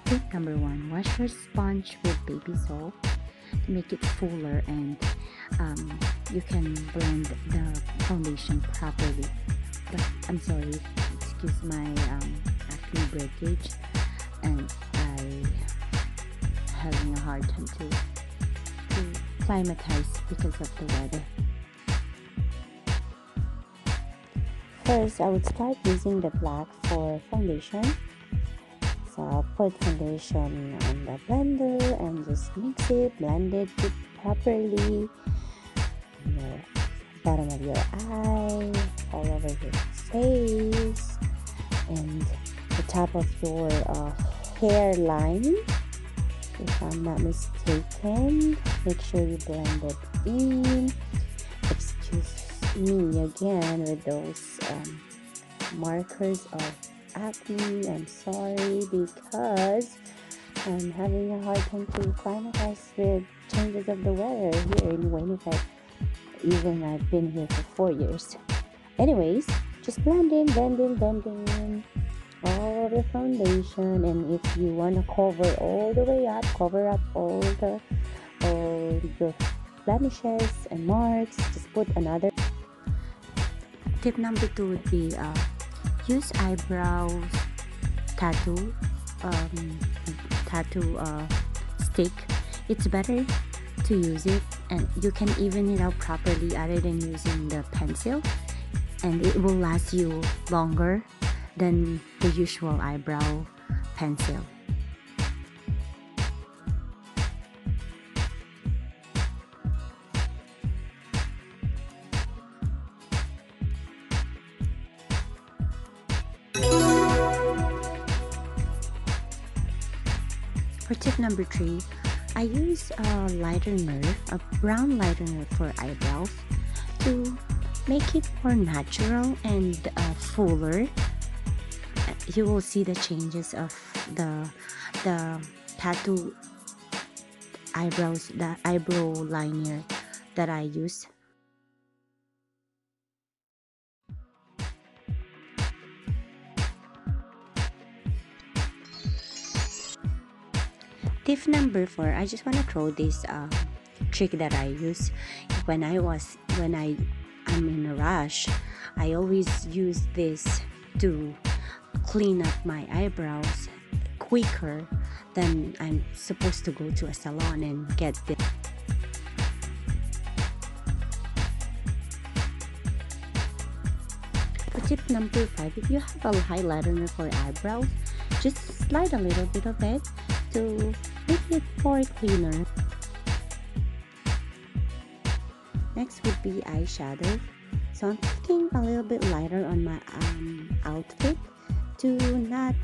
Tip number 1, wash your sponge with baby soap to make it fuller, and you can blend the foundation properly. But I'm sorry, excuse my acne breakage, and I having a hard time to climatize because of the weather. First, I would start using the black for foundation. So I'll put foundation on the blender and just mix it, blend it properly. The bottom of your eye, all over your face, and the top of your hairline. If I'm not mistaken, make sure you blend it in. Excuse me again with those markers of acne. I'm sorry because I'm having a hard time to climatize with changes of the weather here in Winnipeg. Even I've been here for 4 years. Anyways, just blending all the foundation, and if you want to cover all the way up, cover up all your blemishes and marks, just put another. Tip number 2 would be use eyebrow tattoo stick. It's better to use it, and you can even it out properly other than using the pencil, and it will last you longer than the usual eyebrow pencil. For tip number 3, I use a lightener, a brown lightener for eyebrows to make it more natural and fuller. You will see the changes of the tattoo eyebrows, the eyebrow liner that I use. Tip number 4, I just want to throw this trick that I use when I'm in a rush. I always use this to clean up my eyebrows quicker than I'm supposed to go to a salon and get this. For tip number 5, if you have a highlighter for eyebrows, just slide a little bit of it to make it more cleaner. Next would be eyeshadow. So I'm picking a little bit lighter on my outfit to not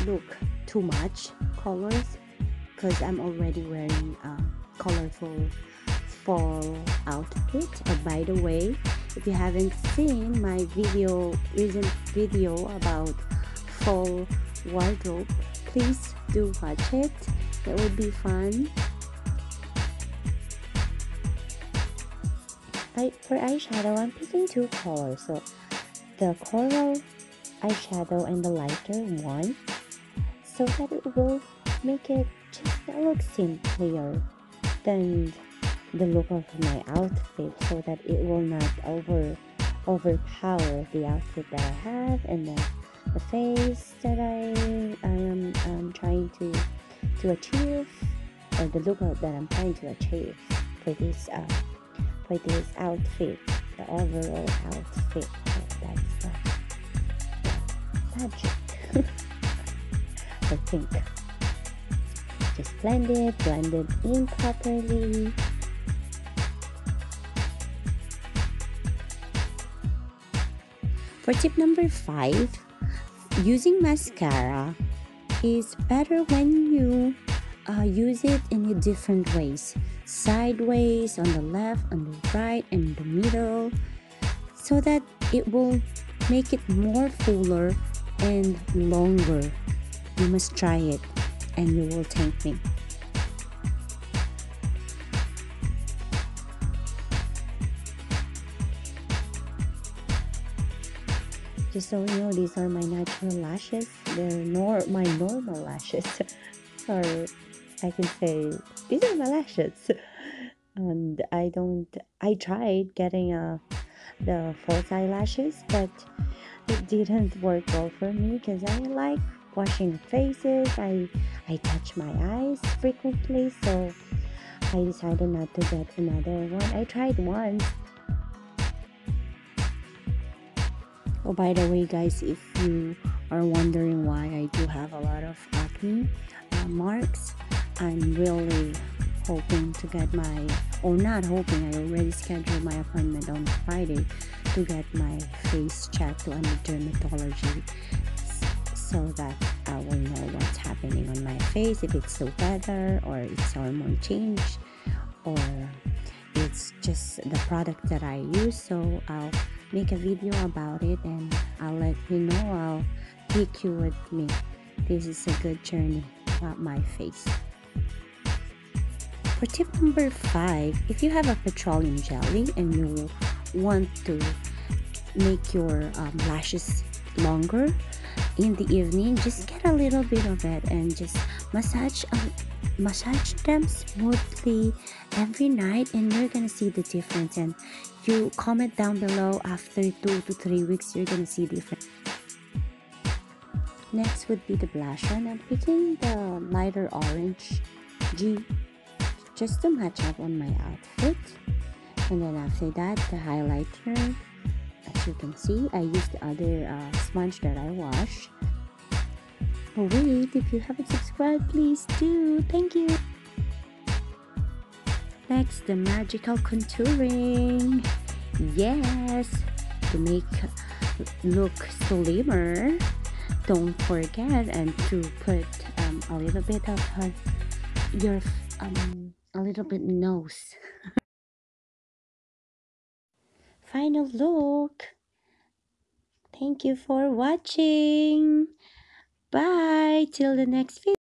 look too much colors, because I'm already wearing a colorful fall outfit. By the way, if you haven't seen my recent video about fall wardrobe, please do watch it. It would be fun. For eyeshadow, I'm picking 2 colors, so the coral eyeshadow and the lighter one, so that it will make it just look simpler than the look of my outfit, so that it will not overpower the outfit that I have and the face that I am trying to achieve, or the look that I'm trying to achieve for this outfit, the overall outfit. So that's the magic. I think just blend it in properly. For tip number 5, using mascara is better when you use it in different ways, sideways, on the left, on the right, and the middle, so that it will make it more fuller and longer. You must try it and you will thank me. Just so you know, these are my natural lashes. They're my normal lashes. or I can say these are my lashes. And I tried getting the false eyelashes, but it didn't work well for me because I like washing faces. I touch my eyes frequently, so I decided not to get another one. I tried once. Oh, by the way, guys, if you are wondering why I do have a lot of acne marks, I'm really hoping to get my, or not hoping, I already scheduled my appointment on Friday to get my face checked on the dermatology so that I will know what's happening on my face, if it's the weather or it's hormone change or it's just the product that I use. So I'll make a video about it and I'll let you know. I'll take you with me. This is a good journey about my face. For tip number 5, if you have a petroleum jelly and you want to make your lashes longer in the evening, just get a little bit of it and just massage them smoothly every night, and you're gonna see the difference. And you comment down below, after 2 to 3 weeks you're gonna see difference. Next would be the blush on. I'm picking the lighter orange G just to match up on my outfit. And then after that, the highlighter. As you can see, I used the other sponge that I washed. Oh wait, if you haven't subscribed, please do. Thank you. Next, the magical contouring. Yes, to make look slimmer. Don't forget and to put a little bit of your a little bit nose. Final look. Thank you for watching. Bye till the next video.